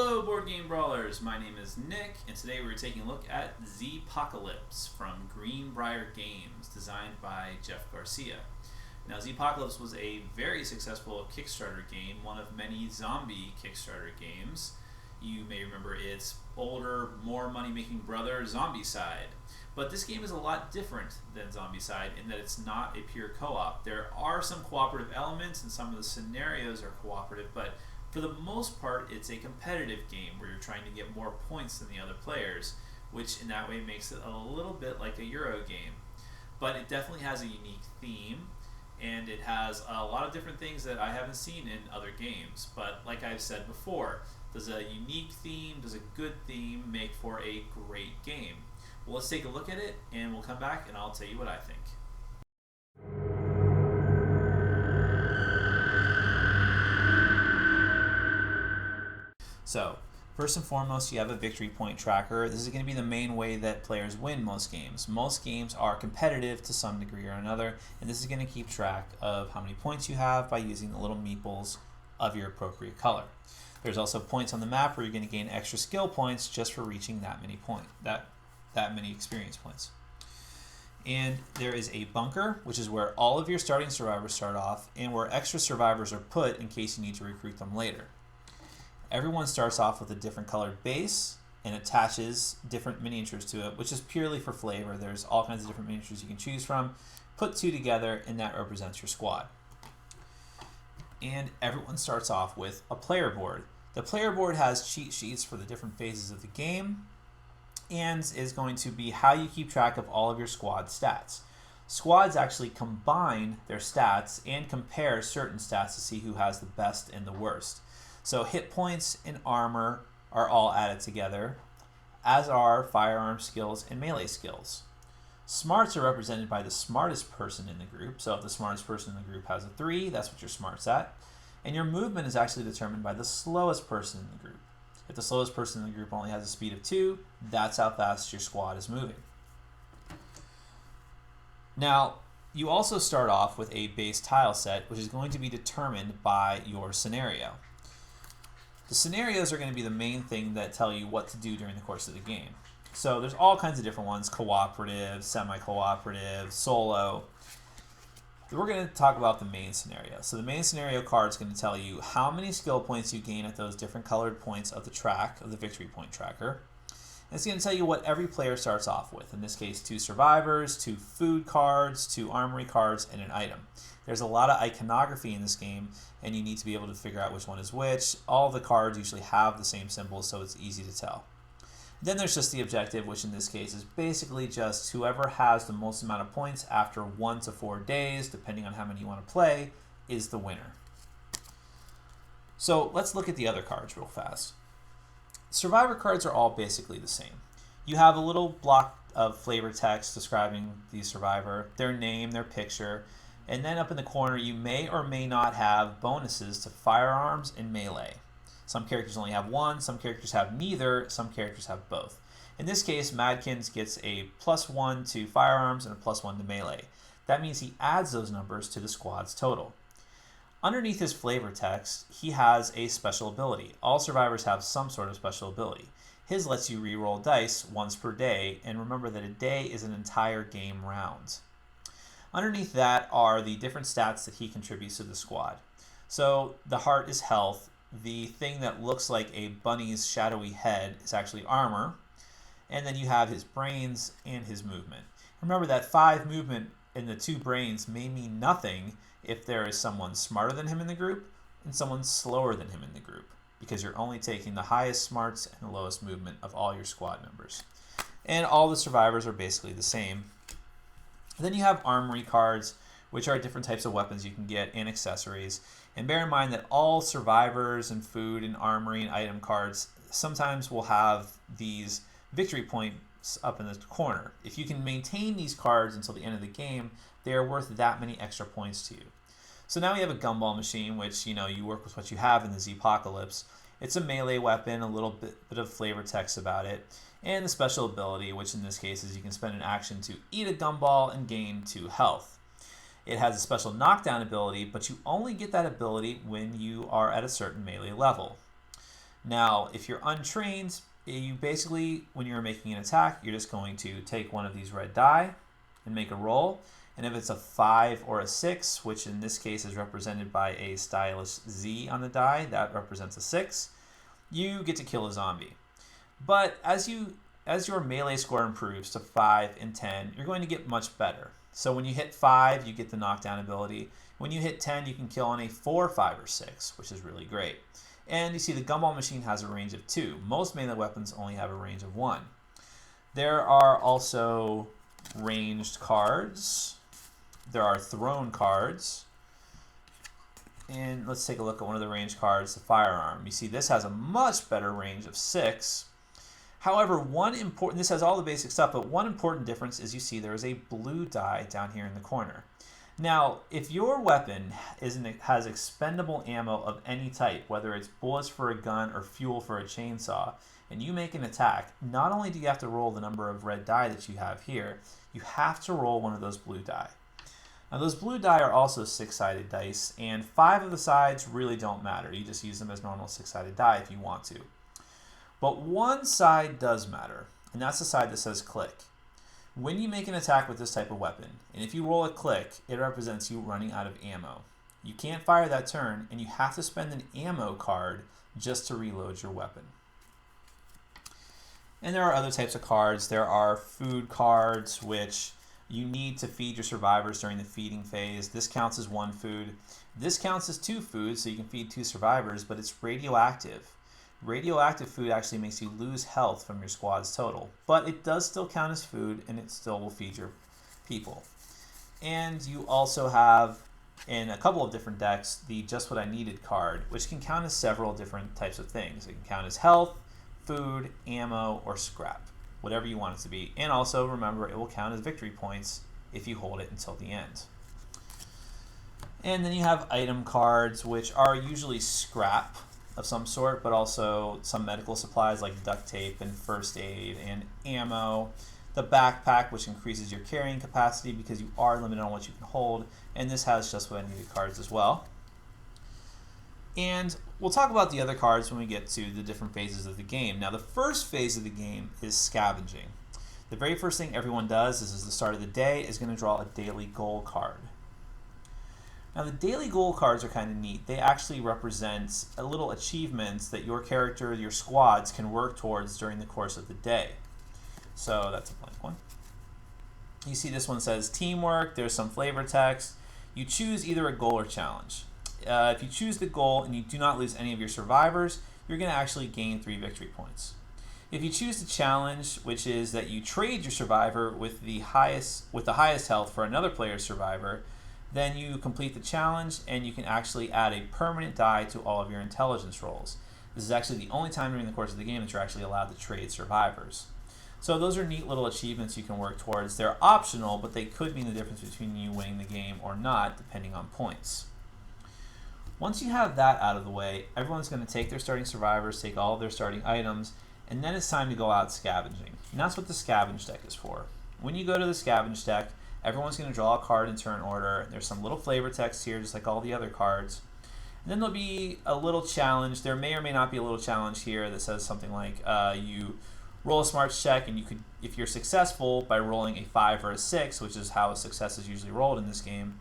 Hello board game brawlers, my name is Nick and today we're taking a look at Zpocalypse from Greenbrier Games, designed by Jeff Garcia. Now Zpocalypse was a very successful Kickstarter game, one of many zombie Kickstarter games. You may remember its older, more money-making brother, Zombicide. But this game is a lot different than Zombicide in that it's not a pure co-op. There are some cooperative elements and some of the scenarios are cooperative, but for the most part, it's a competitive game where you're trying to get more points than the other players, which in that way makes it a little bit like a Euro game. But it definitely has a unique theme, and it has a lot of different things that I haven't seen in other games. But like I've said before, does a unique theme, does a good theme make for a great game? Well, let's take a look at it, and we'll come back and I'll tell you what I think. So, first and foremost, you have a victory point tracker. This is going to be the main way that players win most games. Most games are competitive to some degree or another, and this is going to keep track of how many points you have by using the little meeples of your appropriate color. There's also points on the map where you're going to gain extra skill points just for reaching that many experience points. And there is a bunker, which is where all of your starting survivors start off, and where extra survivors are put in case you need to recruit them later. Everyone starts off with a different colored base and attaches different miniatures to it, which is purely for flavor. There's all kinds of different miniatures you can choose from. Put two together, and that represents your squad. And everyone starts off with a player board. The player board has cheat sheets for the different phases of the game and is going to be how you keep track of all of your squad stats. Squads actually combine their stats and compare certain stats to see who has the best and the worst. So hit points and armor are all added together, as are firearm skills and melee skills. Smarts are represented by the smartest person in the group. So if the smartest person in the group has a 3, that's what your smart's at. And your movement is actually determined by the slowest person in the group. If the slowest person in the group only has a speed of 2, that's how fast your squad is moving. Now, you also start off with a base tile set, which is going to be determined by your scenario. The scenarios are going to be the main thing that tell you what to do during the course of the game. So there's all kinds of different ones: cooperative, semi-cooperative, solo. We're going to talk about the main scenario. So the main scenario card is going to tell you how many skill points you gain at those different colored points of the track, of the victory point tracker. And it's going to tell you what every player starts off with. In this case, 2 survivors, 2 food cards, 2 armory cards, and an item. There's a lot of iconography in this game, and you need to be able to figure out which one is which. All the cards usually have the same symbols, so it's easy to tell. Then there's just the objective, which in this case is basically just whoever has the most amount of points after 1 to 4 days, depending on how many you want to play, is the winner. So let's look at the other cards real fast. Survivor cards are all basically the same. You have a little block of flavor text describing the survivor, their name, their picture, and then up in the corner you may or may not have bonuses to firearms and melee. Some characters only have 1, some characters have neither, some characters have both. In this case, Madkins gets a +1 to firearms and a +1 to melee. That means he adds those numbers to the squad's total. Underneath his flavor text, he has a special ability. All survivors have some sort of special ability. His lets you re-roll dice once per day, and remember that a day is an entire game round. Underneath that are the different stats that he contributes to the squad. So the heart is health. The thing that looks like a bunny's shadowy head is actually armor. And then you have his brains and his movement. Remember that 5 movement and the 2 brains may mean nothing if there is someone smarter than him in the group and someone slower than him in the group, because you're only taking the highest smarts and the lowest movement of all your squad members. And all the survivors are basically the same. Then you have armory cards, which are different types of weapons you can get and accessories. And bear in mind that all survivors and food and armory and item cards sometimes will have these victory points up in the corner. If you can maintain these cards until the end of the game, they are worth that many extra points to you. So now we have a Gumball Machine, which you work with what you have in the Zpocalypse. It's a melee weapon, a little bit of flavor text about it, and the special ability, which in this case is you can spend an action to eat a gumball and gain 2 health. It has a special knockdown ability, but you only get that ability when you are at a certain melee level. Now, if you're untrained, you basically, when you're making an attack, you're just going to take one of these red die and make a roll. And if it's a 5 or a 6, which in this case is represented by a stylish Z on the die, that represents a 6, you get to kill a zombie. But as your melee score improves to 5 and 10, you're going to get much better. So when you hit 5, you get the knockdown ability. When you hit 10, you can kill on a 4, 5, or 6, which is really great. And you see the Gumball Machine has a range of 2. Most melee weapons only have a range of 1. There are also ranged cards. There are thrown cards. And let's take a look at one of the ranged cards, the firearm. You see this has a much better range of 6. However, this has all the basic stuff, but one important difference is you see there is a blue die down here in the corner. Now, if your weapon has expendable ammo of any type, whether it's bullets for a gun or fuel for a chainsaw, and you make an attack, not only do you have to roll the number of red die that you have here, you have to roll one of those blue die. Now, those blue die are also 6-sided dice, and 5 of the sides really don't matter. You just use them as normal 6-sided die if you want to. But one side does matter, and that's the side that says click. When you make an attack with this type of weapon, and if you roll a click, it represents you running out of ammo. You can't fire that turn, and you have to spend an ammo card just to reload your weapon. And there are other types of cards. There are food cards, which you need to feed your survivors during the feeding phase. This counts as 1 food. This counts as 2 food, so you can feed 2 survivors, but it's radioactive. Radioactive food actually makes you lose health from your squad's total, but it does still count as food, and it still will feed your people. And you also have, in a couple of different decks, the Just What I Needed card, which can count as several different types of things. It can count as health, food, ammo, or scrap, whatever you want it to be. And also, remember, it will count as victory points if you hold it until the end. And then you have item cards, which are usually scrap of some sort, but also some medical supplies like duct tape and first aid and ammo. The backpack, which increases your carrying capacity because you are limited on what you can hold, and this has Just What I Needed cards as well. And we'll talk about the other cards when we get to the different phases of the game. Now, the first phase of the game is scavenging. The very first thing everyone does is, at the start of the day, is going to draw a daily goal card. Now, the daily goal cards are kind of neat. They actually represent a little achievements that your character, your squads, can work towards during the course of the day. So that's a blank one. You see this one says teamwork. There's some flavor text. You choose either a goal or challenge. If you choose the goal and you do not lose any of your survivors, you're going to actually gain 3 victory points. If you choose the challenge, which is that you trade your survivor with the highest health for another player's survivor, then you complete the challenge and you can actually add a permanent die to all of your intelligence rolls. This is actually the only time during the course of the game that you're actually allowed to trade survivors. So those are neat little achievements you can work towards. They're optional, but they could mean the difference between you winning the game or not, depending on points. Once you have that out of the way, everyone's going to take their starting survivors, take all of their starting items, and then it's time to go out scavenging. And that's what the Scavenge Deck is for. When you go to the Scavenge Deck, everyone's going to draw a card in turn order. There's some little flavor text here, just like all the other cards. And then there'll be a little challenge. There may or may not be a little challenge here that says something like you roll a smarts check, and you could, if you're successful by rolling a 5 or a 6, which is how a success is usually rolled in this game,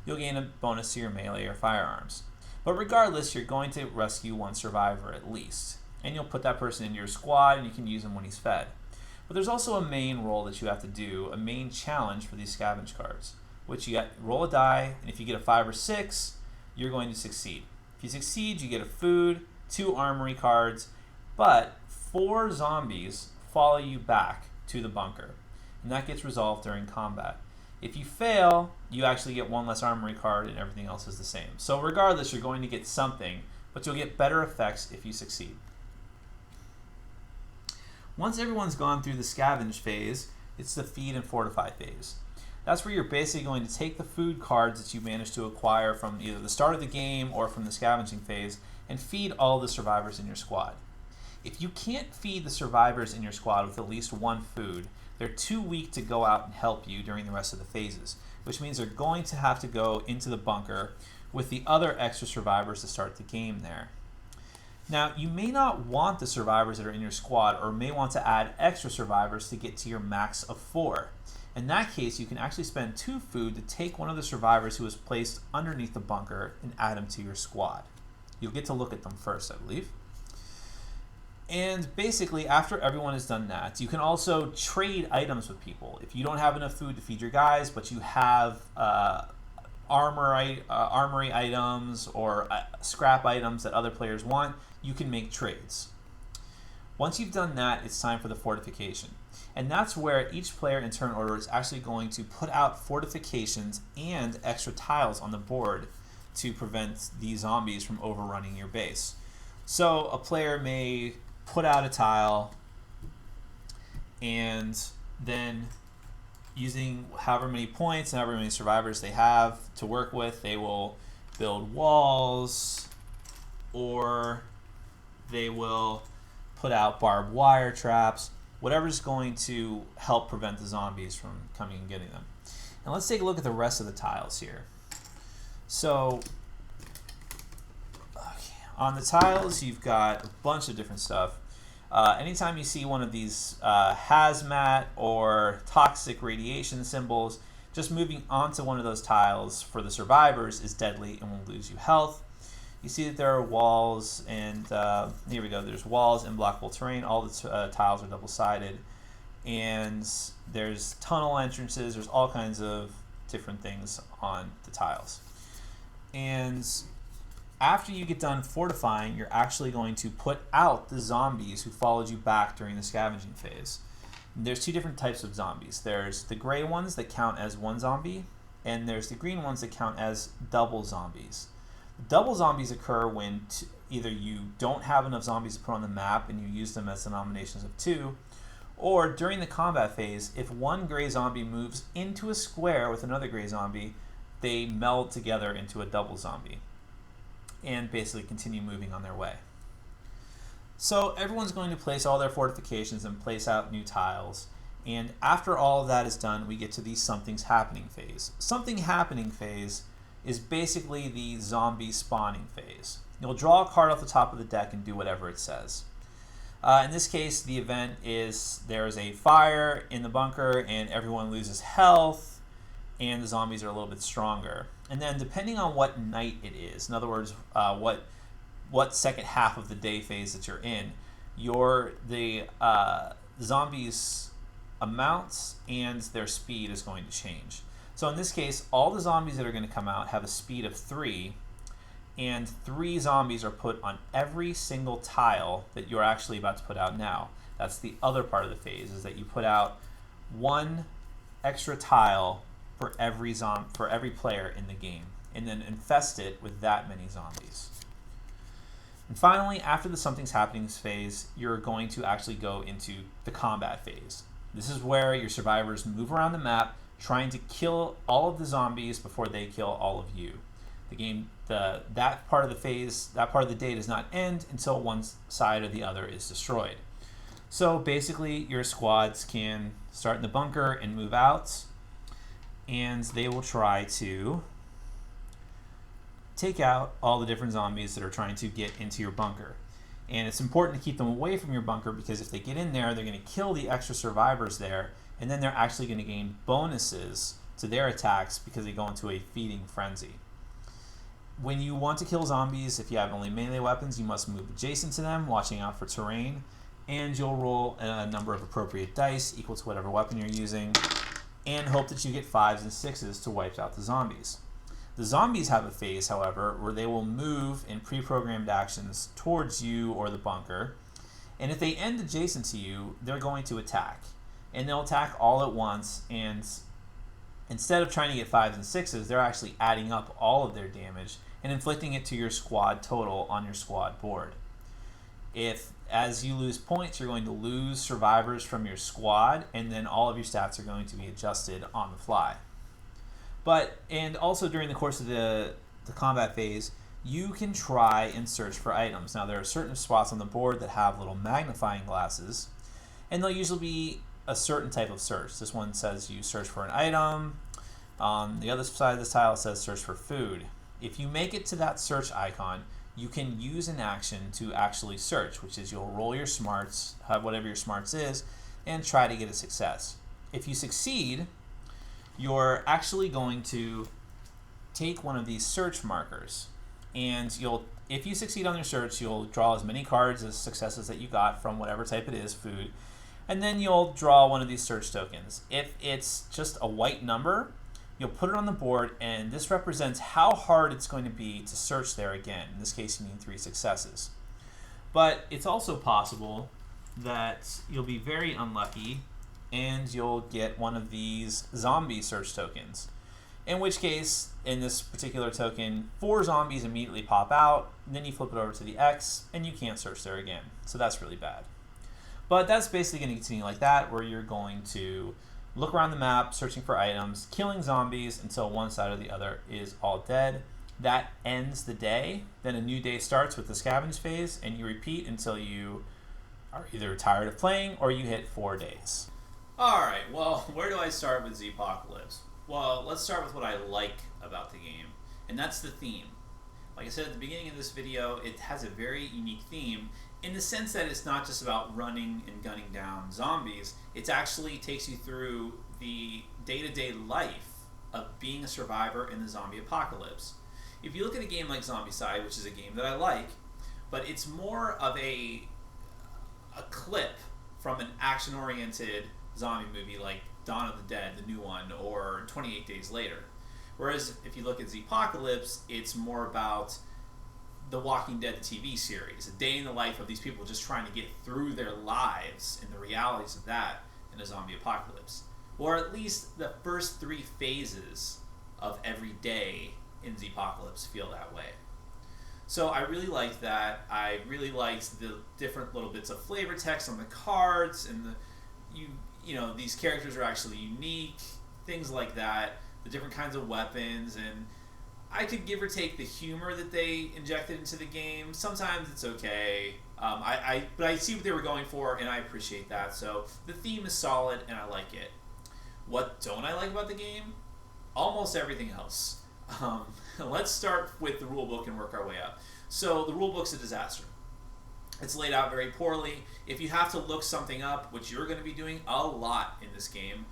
you'll gain a bonus to your melee or firearms. But regardless, you're going to rescue 1 survivor at least. And you'll put that person into your squad, and you can use him when he's fed. But there's also a main roll that you have to do, a main challenge for these scavenge cards, which you roll a die, and if you get a 5 or 6, you're going to succeed. If you succeed, you get a food, 2 armory cards, but 4 zombies follow you back to the bunker, and that gets resolved during combat. If you fail, you actually get 1 less armory card, and everything else is the same. So regardless, you're going to get something, but you'll get better effects if you succeed. Once everyone's gone through the scavenge phase, it's the feed and fortify phase. That's where you're basically going to take the food cards that you managed to acquire from either the start of the game or from the scavenging phase and feed all the survivors in your squad. If you can't feed the survivors in your squad with at least 1 food, they're too weak to go out and help you during the rest of the phases, which means they're going to have to go into the bunker with the other extra survivors to start the game there. Now, you may not want the survivors that are in your squad, or may want to add extra survivors to get to your max of 4. In that case, you can actually spend 2 food to take one of the survivors who is placed underneath the bunker and add him to your squad. You'll get to look at them first, I believe. And basically, after everyone has done that, you can also trade items with people. If you don't have enough food to feed your guys, but you have armory items or scrap items that other players want, you can make trades. Once you've done that, it's time for the fortification. And that's where each player in turn order is actually going to put out fortifications and extra tiles on the board to prevent the zombies from overrunning your base. So a player may put out a tile, and then using however many points and however many survivors they have to work with, they will build walls, or they will put out barbed wire traps, whatever's going to help prevent the zombies from coming and getting them. And let's take a look at the rest of the tiles here. So on the tiles, you've got a bunch of different stuff. Anytime you see one of these hazmat or toxic radiation symbols, just moving onto one of those tiles for the survivors is deadly and will lose you health. You see that there are walls, and here we go, there's walls and blockable terrain. All the tiles are double-sided, and there's tunnel entrances. There's all kinds of different things on the tiles. And after you get done fortifying, you're actually going to put out the zombies who followed you back during the scavenging phase. There's 2 different types of zombies. There's the gray ones that count as 1 zombie, and there's the green ones that count as double zombies. Double zombies occur when either you don't have enough zombies to put on the map and you use them as denominations of 2, or during the combat phase, if one gray zombie moves into a square with another gray zombie, they meld together into a double zombie and basically continue moving on their way. So everyone's going to place all their fortifications and place out new tiles. And after all of that is done, we get to the something's happening phase. Something happening phase is basically the zombie spawning phase. You'll draw a card off the top of the deck and do whatever it says. In this case, the event is there is a fire in the bunker and everyone loses health and the zombies are a little bit stronger. And then depending on what night it is, in other words, what second half of the day phase that you're in, the zombies' amounts and their speed is going to change. So in this case, all the zombies that are going to come out have a speed of 3, and 3 zombies are put on every single tile that you're actually about to put out now. That's the other part of the phase, is that you put out 1 extra tile for every player in the game, and then infest it with that many zombies. And finally, after the something's happening phase, you're going to actually go into the combat phase. This is where your survivors move around the map, trying to kill all of the zombies before they kill all of you. The game, that part of the phase, that part of the day does not end until one side or the other is destroyed. So basically, your squads can start in the bunker and move out, and they will try to take out all the different zombies that are trying to get into your bunker. And it's important to keep them away from your bunker, because if they get in there, they're going to kill the extra survivors there, and then they're actually going to gain bonuses to their attacks because they go into a feeding frenzy. When you want to kill zombies, if you have only melee weapons, you must move adjacent to them, watching out for terrain, and you'll roll a number of appropriate dice equal to whatever weapon you're using, and hope that you get 5s and 6s to wipe out the zombies. The zombies have a phase, however, where they will move in pre-programmed actions towards you or the bunker, and if they end adjacent to you, they're going to attack. And they'll attack all at once, and instead of trying to get 5s and 6s, they're actually adding up all of their damage and inflicting it to your squad total on your squad board. If, as you lose points, you're going to lose survivors from your squad, and then all of your stats are going to be adjusted on the fly. And also during the course of the combat phase, you can try and search for items. Now, there are certain spots on the board that have little magnifying glasses, and they'll usually be a certain type of search. This one says you search for an item. On the other side of this tile, it says search for food. If you make it to that search icon, you can use an action to actually search, which is you'll roll your smarts, have whatever your smarts is, and try to get a success. If you succeed, you're actually going to take one of these search markers, and if you succeed on your search, you'll draw as many cards as successes that you got from whatever type it is, food, and then you'll draw one of these search tokens. If it's just a white number, you'll put it on the board, and this represents how hard it's going to be to search there again. In this case, you need 3 successes. But it's also possible that you'll be very unlucky and you'll get one of these zombie search tokens. In which case, in this particular token, 4 zombies immediately pop out, and then you flip it over to the X, and you can't search there again. So that's really bad. But that's basically going to continue like that, where you're going to look around the map, searching for items, killing zombies until one side or the other is all dead. That ends the day. Then a new day starts with the Scavenge Phase, and you repeat until you are either tired of playing or you hit 4 days. Alright, well, where do I start with Zpocalypse? Well, let's start with what I like about the game, and that's the theme. Like I said at the beginning of this video, it has a very unique theme in the sense that it's not just about running and gunning down zombies. It actually takes you through the day-to-day life of being a survivor in the zombie apocalypse. If you look at a game like Zombicide, which is a game that I like, but it's more of a clip from an action-oriented zombie movie like Dawn of the Dead, the new one, or 28 Days Later. Whereas if you look at Zpocalypse, it's more about the Walking Dead TV series, a day in the life of these people just trying to get through their lives and the realities of that in a zombie apocalypse. Or at least the first 3 phases of every day in Zpocalypse feel that way. So I really liked that. I really liked the different little bits of flavor text on the cards, and these characters are actually unique, things like that, the different kinds of weapons, and I could give or take the humor that they injected into the game. Sometimes it's okay, but I see what they were going for, and I appreciate that. So the theme is solid, and I like it. What don't I like about the game? Almost everything else. Let's start with the rulebook and work our way up. So the rulebook's a disaster. It's laid out very poorly. If you have to look something up, which you're going to be doing a lot in this game,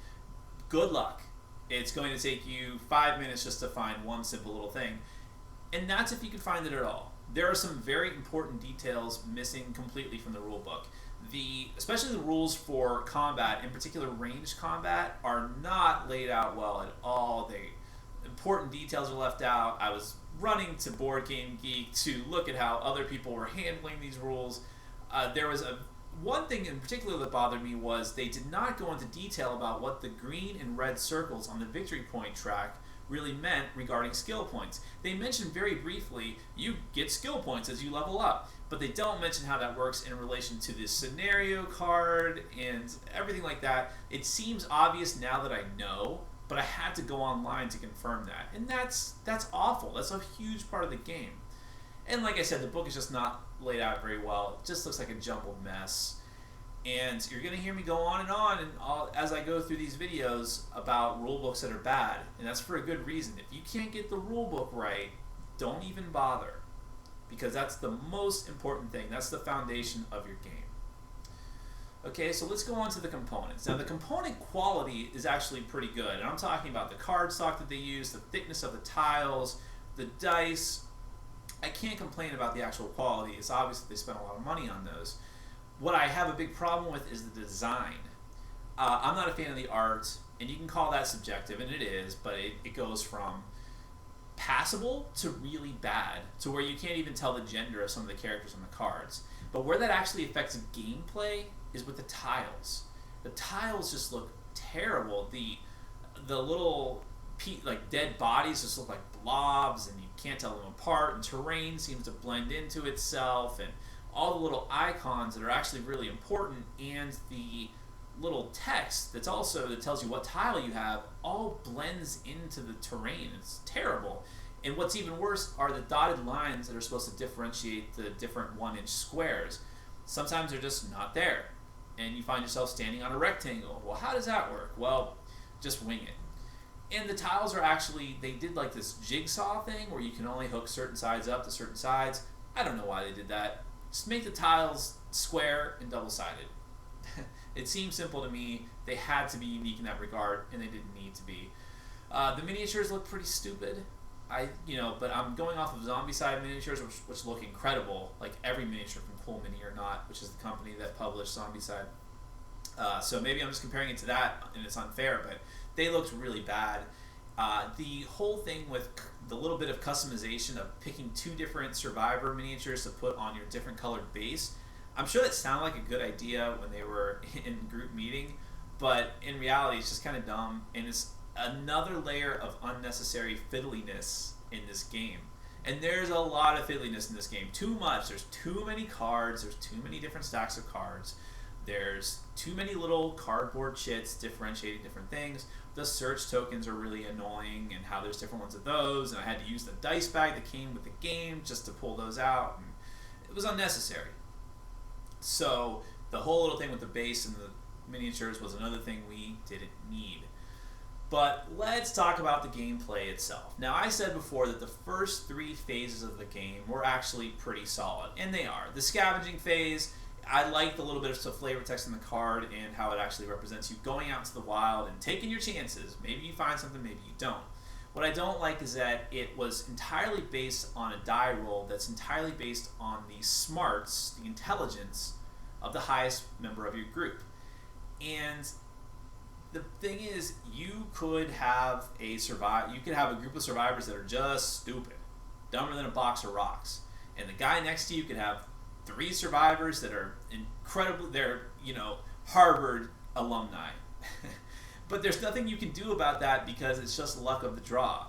good luck. It's going to take you 5 minutes just to find one simple little thing. And that's if you can find it at all. There are some very important details missing completely from the rulebook. Especially the rules for combat, in particular ranged combat, are not laid out well at all. Important details are left out. I was running to Board Game Geek to look at how other people were handling these rules. There was one thing in particular that bothered me was they did not go into detail about what the green and red circles on the victory point track really meant regarding skill points. They mentioned very briefly you get skill points as you level up, but they don't mention how that works in relation to the scenario card and everything like that. It seems obvious now that I know, but I had to go online to confirm that. And that's awful. That's a huge part of the game. And like I said, the book is just not laid out very well. It just looks like a jumbled mess. And you're going to hear me go on and as I go through these videos about rule books that are bad. And that's for a good reason. If you can't get the rule book right, don't even bother. Because that's the most important thing. That's the foundation of your game. Okay, so let's go on to the components. Now, the component quality is actually pretty good. And I'm talking about the card stock that they use, the thickness of the tiles, the dice. I can't complain about the actual quality. It's obvious that they spent a lot of money on those. What I have a big problem with is the design. I'm not a fan of the art, and you can call that subjective, and it is, but it goes from passable to really bad, to where you can't even tell the gender of some of the characters on the cards. But where that actually affects gameplay is with the tiles. The tiles just look terrible. The little dead bodies just look like blobs, and you can't tell them apart, and terrain seems to blend into itself, and all the little icons that are actually really important, and the little text that tells you what tile you have all blends into the terrain. It's terrible. And what's even worse are the dotted lines that are supposed to differentiate the different 1-inch squares. Sometimes they're just not there, and you find yourself standing on a rectangle. Well, how does that work? Well, just wing it. And the tiles are actually, they did like this jigsaw thing where you can only hook certain sides up to certain sides. I don't know why they did that. Just make the tiles square and double-sided. It seems simple to me. They had to be unique in that regard, and they didn't need to be. The miniatures look pretty stupid. But I'm going off of Zombicide miniatures, which look incredible. Like every miniature from Cool Mini or Not, which is the company that published Zombicide. So maybe I'm just comparing it to that, and it's unfair, but they looked really bad. The whole thing with the little bit of customization of picking 2 different Survivor miniatures to put on your different colored base, I'm sure that sounded like a good idea when they were in group meeting, but in reality it's just kind of dumb, and it's another layer of unnecessary fiddliness in this game. And there's a lot of fiddliness in this game. Too much. There's too many cards. There's too many different stacks of cards. There's too many little cardboard chits differentiating different things. The search tokens are really annoying, and how there's different ones of those, and I had to use the dice bag that came with the game just to pull those out, and it was unnecessary. So the whole little thing with the base and the miniatures was another thing we didn't need. But let's talk about the gameplay itself. Now, I said before that the first 3 phases of the game were actually pretty solid, and they are. The Scavenging Phase, I like the little bit of flavor text in the card and how it actually represents you going out into the wild and taking your chances. Maybe you find something, maybe you don't. What I don't like is that it was entirely based on a die roll that's entirely based on the smarts, the intelligence of the highest member of your group. And the thing is, you could have a group of survivors that are just stupid, dumber than a box of rocks. And the guy next to you could have 3 survivors that are they're Harvard alumni. But there's nothing you can do about that because it's just luck of the draw.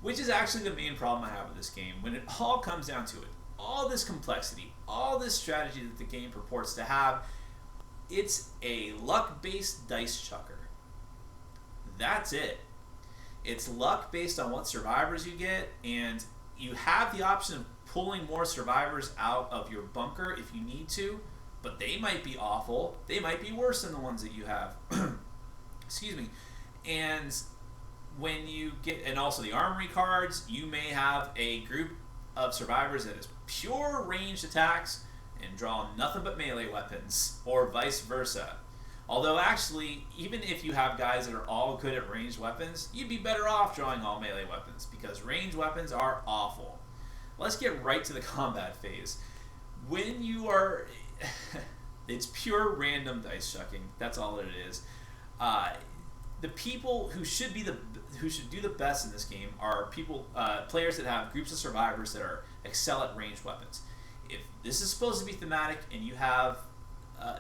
Which is actually the main problem I have with this game. When it all comes down to it, all this complexity, all this strategy that the game purports to have, it's a luck-based dice chucker. That's it. It's luck based on what survivors you get, and you have the option of pulling more survivors out of your bunker if you need to, but they might be awful. They might be worse than the ones that you have. Excuse me. And when you get, and also the armory cards, you may have a group of survivors that is pure ranged attacks and draw nothing but melee weapons, or vice versa. Although actually, even if you have guys that are all good at ranged weapons, you'd be better off drawing all melee weapons, because ranged weapons are awful. Let's get right to the combat phase. When you are... it's pure random dice chucking. That's all it is. The people who should do the best in this game are players that have groups of survivors that excel at ranged weapons. If this is supposed to be thematic and you have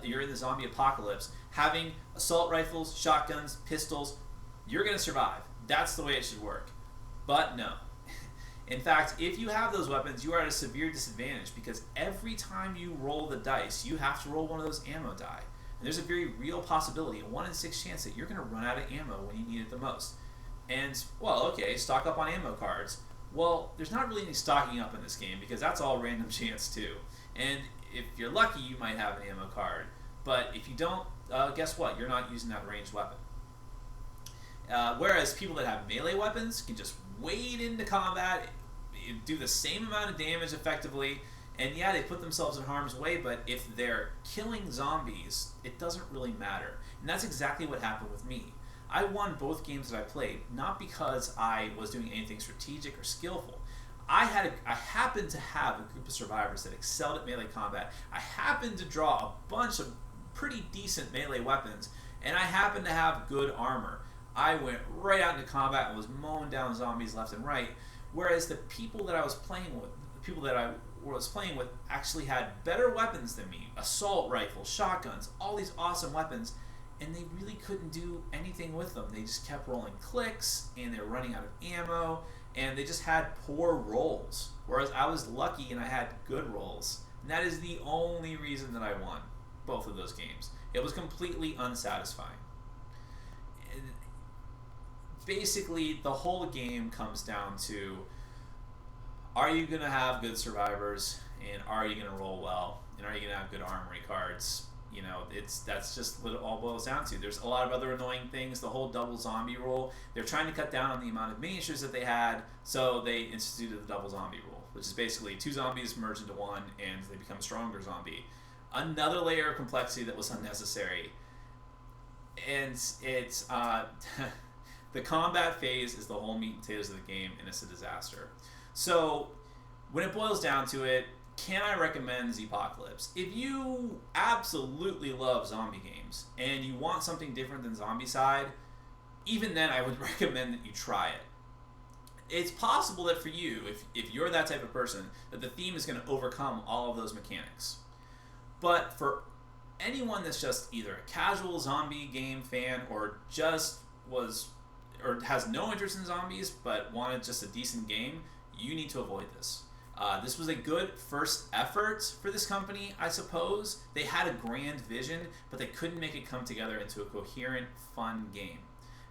you're in the zombie apocalypse, having assault rifles, shotguns, pistols, you're going to survive. That's the way it should work. But no. In fact, if you have those weapons, you are at a severe disadvantage, because every time you roll the dice, you have to roll one of those ammo die. And there's a very real possibility, a 1 in 6 chance, that you're going to run out of ammo when you need it the most. And, well, okay, stock up on ammo cards. Well, there's not really any stocking up in this game, because that's all random chance too. And if you're lucky, you might have an ammo card. But if you don't, guess what? You're not using that ranged weapon. Whereas people that have melee weapons can just wade into combat, do the same amount of damage effectively, and yeah, they put themselves in harm's way, but if they're killing zombies, it doesn't really matter. And that's exactly what happened with me. I won both games that I played, not because I was doing anything strategic or skillful. I happened to have a group of survivors that excelled at melee combat. I happened to draw a bunch of pretty decent melee weapons, and I happened to have good armor. I went right out into combat and was mowing down zombies left and right, whereas the people that I was playing with, actually had better weapons than me. Assault rifles, shotguns, all these awesome weapons, and they really couldn't do anything with them. They just kept rolling clicks, and they were running out of ammo, and they just had poor rolls. Whereas I was lucky and I had good rolls. And that is the only reason that I won both of those games. It was completely unsatisfying. And basically, the whole game comes down to, are you going to have good survivors, and are you going to roll well, and are you going to have good armory cards? You know, that's just what it all boils down to. There's a lot of other annoying things. The whole double zombie rule. They're trying to cut down on the amount of miniatures that they had, so they instituted the double zombie rule. which is basically two zombies merge into one and they become a stronger zombie. Another layer of complexity that was unnecessary. And it's the combat phase is the whole meat and potatoes of the game, and it's a disaster. So when it boils down to it, can I recommend Zpocalypse? If you absolutely love zombie games and you want something different than Zombicide, even then I would recommend that you try it. It's possible that for you, if you're that type of person, that the theme is going to overcome all of those mechanics. But for anyone that's just either a casual zombie game fan or has no interest in zombies but wanted just a decent game, you need to avoid this. This was a good first effort for this company, I suppose. They had a grand vision, but they couldn't make it come together into a coherent, fun game.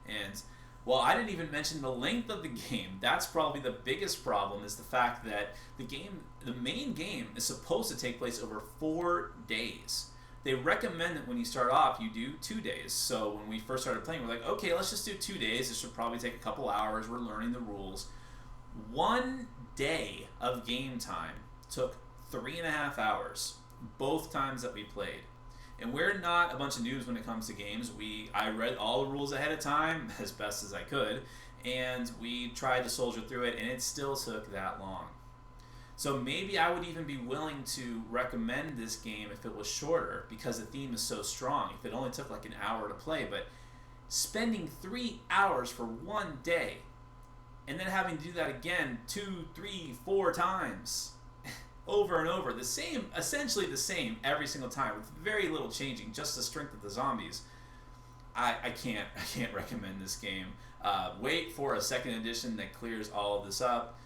And well, I didn't even mention the length of the game. That's probably the biggest problem, is the fact that the main game is supposed to take place over 4 days. They recommend that when you start off, you do 2 days. So when we first started playing, we're like, okay, let's just do 2 days. This should probably take a couple hours. We're learning the rules. 1 day of game time took 3.5 hours, both times that we played. And we're not a bunch of noobs when it comes to games. I read all the rules ahead of time as best as I could, and we tried to soldier through it, and it still took that long. So maybe I would even be willing to recommend this game if it was shorter, because the theme is so strong. If it only took like an hour to play, but spending 3 hours for 1 day, and then having to do that again 2, 3, 4 times, over and over, essentially the same every single time, with very little changing, just the strength of the zombies. I can't recommend this game. Wait for a second edition that clears all of this up,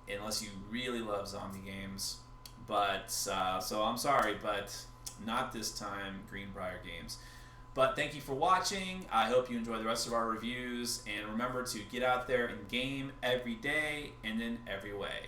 unless you really love zombie games. But so I'm sorry, but not this time, Greenbrier Games. But thank you for watching. I hope you enjoy the rest of our reviews, and remember to get out there and game every day and in every way.